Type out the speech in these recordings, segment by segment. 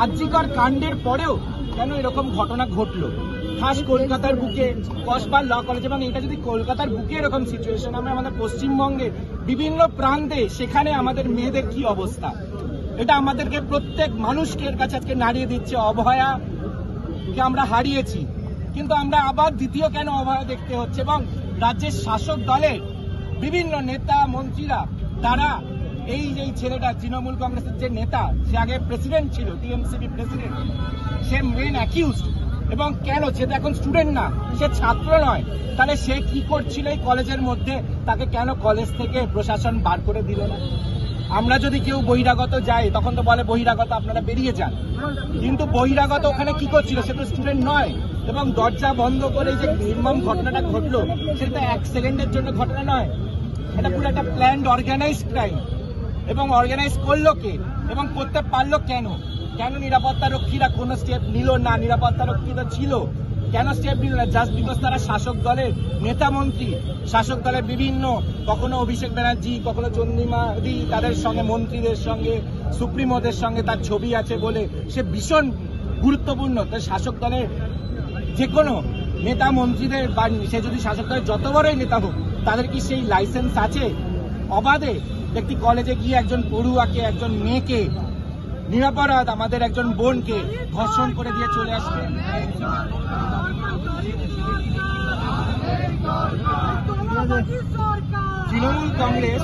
আরজিকর কাণ্ডের পরেও কেন এরকম ঘটনা ঘটলো? খাস কলকাতার বুকে কসবা ল কলেজ, এবং এটা যদি কলকাতার বুকে এরকম সিচুয়েশন, আমরা আমাদের পশ্চিমবঙ্গের বিভিন্ন প্রান্তে সেখানে আমাদের মেয়েদের কি অবস্থা, এটা আমাদেরকে প্রত্যেক মানুষকে এর কাছে আজকে নাড়িয়ে দিচ্ছে। অভয়াকে আমরা হারিয়েছি, কিন্তু আমরা আবার দ্বিতীয় কেন অভয়া দেখতে হচ্ছে? এবং রাজ্যের শাসক দলের বিভিন্ন নেতা মন্ত্রীরা তারা এই যে ছেলেটা তৃণমূল কংগ্রেসের যে নেতা, সে আগে প্রেসিডেন্ট ছিল, টিএমসিপি প্রেসিডেন্ট, সে মেন অ্যাকিউজড। এবং কেন? সে তো এখন স্টুডেন্ট না, সে ছাত্র নয়, তাহলে সে কি করছিল এই কলেজের মধ্যে? তাকে কেন কলেজ থেকে প্রশাসন বার করে দিল না? আমরা যদি কেউ বহিরাগত যাই তখন তো বলে বহিরাগত আপনারা বেরিয়ে যান, কিন্তু বহিরাগত ওখানে কি করছিল? সে তো স্টুডেন্ট নয়। এবং দরজা বন্ধ করে যে নির্মম ঘটনাটা ঘটলো, সেটা 1 সেকেন্ডের জন্য ঘটনা নয়, এটা পুরো একটা প্ল্যান্ড অর্গানাইজড ক্রাইম। এবং অর্গানাইজ করলো কে এবং করতে পারলো কেন? কেন নিরাপত্তা রক্ষীরা কোনো স্টেপ নিল না? নিরাপত্তা রক্ষী তো ছিল, কেন স্টেপ নিল না? জাস্ট বিকজ তারা শাসক দলের নেতা মন্ত্রী, শাসক দলের বিভিন্ন, কখনো অভিষেক ব্যানার্জি, কখনো চন্দ্রিমাদি, তাদের সঙ্গে মন্ত্রীদের সঙ্গে সুপ্রিমোদের সঙ্গে তার ছবি আছে বলে সে ভীষণ গুরুত্বপূর্ণ। তাই শাসক দলের যে কোনো নেতা মন্ত্রীদের বা সে যদি শাসক দলের যত বড়ই নেতা হোক, তাদের কি সেই লাইসেন্স আছে অবাধে একটি কলেজে গিয়ে একজন পড়ুয়াকে, একজন মেয়েকে, নিরাপরাধ আমাদের একজন বোনকে ধর্ষণ করে দিয়ে চলে আসবে? তৃণমূল কংগ্রেস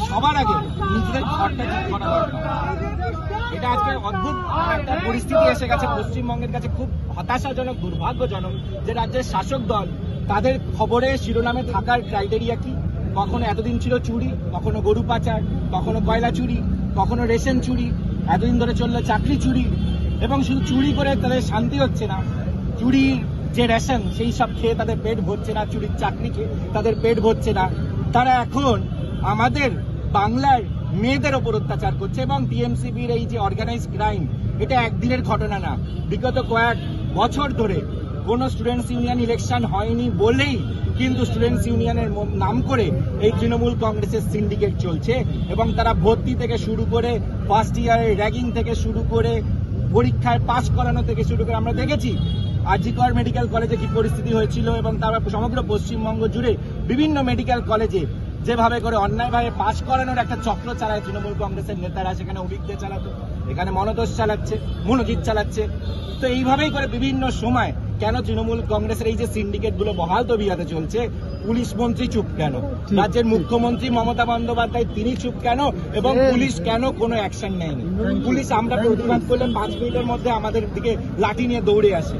সবার আগে নিজেদের ঘরটা ঠিক করা দরকার। এটা আজকে অদ্ভুত একটা পরিস্থিতি এসে গেছে পশ্চিমবঙ্গের কাছে, খুব হতাশাজনক, দুর্ভাগ্যজনক যে রাজ্যের শাসক দল, তাদের খবরে শিরোনামে থাকার ক্রাইটেরিয়া কি? কখনো এতদিন ছিল চুরি, কখনো গরু পাচার, কখনো কয়লা চুরি, কখনো রেশন চুরি, এতদিন ধরে চললো চাকরি চুরি। এবং শুধু চুরি করে তাদের শান্তি হচ্ছে না, চুরির যে রেশন সেই সব খেয়ে তাদের পেট ভরছে না, চুরির চাকরি খেয়ে তাদের পেট ভরছে না। তারা এখন আমাদের বাংলার মেয়েদের ওপর অত্যাচার করছে। এবং টিএমসিপির এই যে অর্গানাইজ ক্রাইম, এটা একদিনের ঘটনা না, বিগত কয়েক বছর ধরে কোন স্টুডেন্টস ইউনিয়ন ইলেকশন হয়নি বলেই কিন্তু স্টুডেন্টস ইউনিয়নের নাম করে এই তৃণমূল কংগ্রেসের সিন্ডিকেট চলছে। এবং তারা ভর্তি থেকে শুরু করে ফার্স্ট ইয়ারের র্যাগিং থেকে শুরু করে পরীক্ষায় পাশ করানো থেকে শুরু করে আমরা দেখেছি আরজিকর মেডিকেল কলেজে কি পরিস্থিতি হয়েছিল। এবং তারপর সমগ্র পশ্চিমবঙ্গ জুড়ে বিভিন্ন মেডিকেল কলেজে যেভাবে করে অন্যায়ভাবে পাশ করানোর একটা চক্র চালায় তৃণমূল কংগ্রেসের নেতারা, সেখানে অভিজ্ঞতা চালাতো, এখানে মনোজিৎ চালাচ্ছে। তো এইভাবেই করে বিভিন্ন সময় কেন তৃণমূল কংগ্রেসের এই যে সিন্ডিকেট গুলো বহাল তবিয়তে চলছে? পুলিশ মন্ত্রী চুপ কেন? রাজ্যের মুখ্যমন্ত্রী মমতা বন্দ্যোপাধ্যায় তিনি চুপ কেন? এবং পুলিশ কেন কোনো অ্যাকশন নেয়নি? পুলিশ আমরা প্রতিবাদ করলে 5 মিনিটের মধ্যে আমাদের দিকে লাঠি নিয়ে দৌড়ে আসে।